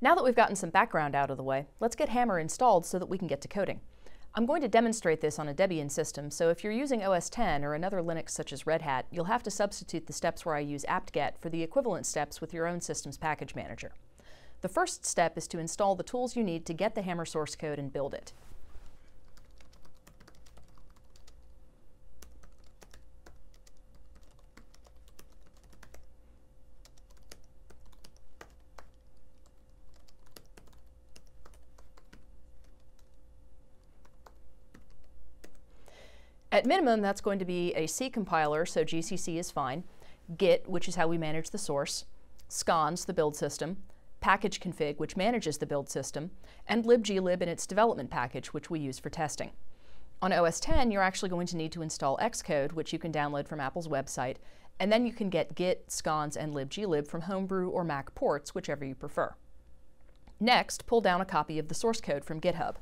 Now that we've gotten some background out of the way, let's get Hammer installed so that we can get to coding. I'm going to demonstrate this on a Debian system, so if you're using OS X or another Linux such as Red Hat, you'll have to substitute the steps where I use apt-get for the equivalent steps with your own system's package manager. The first step is to install the tools you need to get the Hammer source code and build it. At minimum, that's going to be a C compiler, so GCC is fine, Git, which is how we manage the source, Scons, the build system, package config, which manages the build system, and libglib and its development package, which we use for testing. On OS X, you're actually going to need to install Xcode, which you can download from Apple's website, and then you can get Git, Scons, and libglib from Homebrew or Mac ports, whichever you prefer. Next, pull down a copy of the source code from GitHub.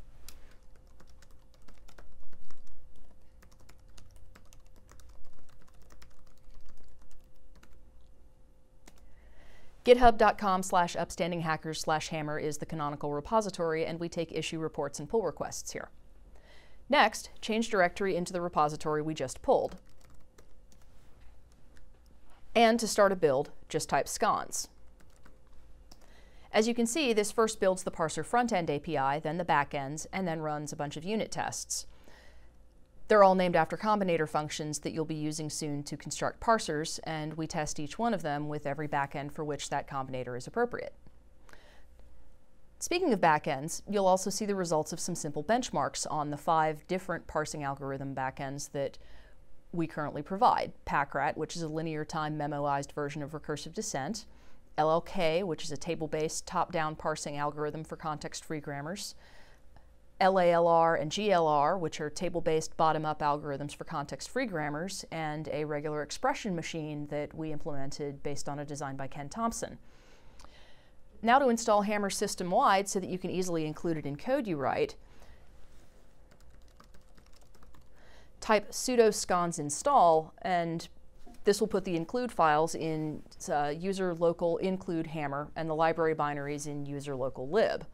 GitHub.com/upstandinghackers/hammer is the canonical repository, and we take issue reports and pull requests here. Next, change directory into the repository we just pulled. And to start a build, just type scons. As you can see, this first builds the parser front-end API, then the back-ends, and then runs a bunch of unit tests. They're all named after combinator functions that you'll be using soon to construct parsers, and we test each one of them with every backend for which that combinator is appropriate. Speaking of backends, you'll also see the results of some simple benchmarks on the 5 different parsing algorithm backends that we currently provide. PackRat, which is a linear time memoized version of recursive descent, LLK, which is a table-based top-down parsing algorithm for context-free grammars, LALR and GLR, which are table-based bottom-up algorithms for context-free grammars, and a regular expression machine that we implemented based on a design by Ken Thompson. Now to install Hammer system-wide so that you can easily include it in code you write, type sudo scons install, and this will put the include files in user local include Hammer and the library binaries in user local lib.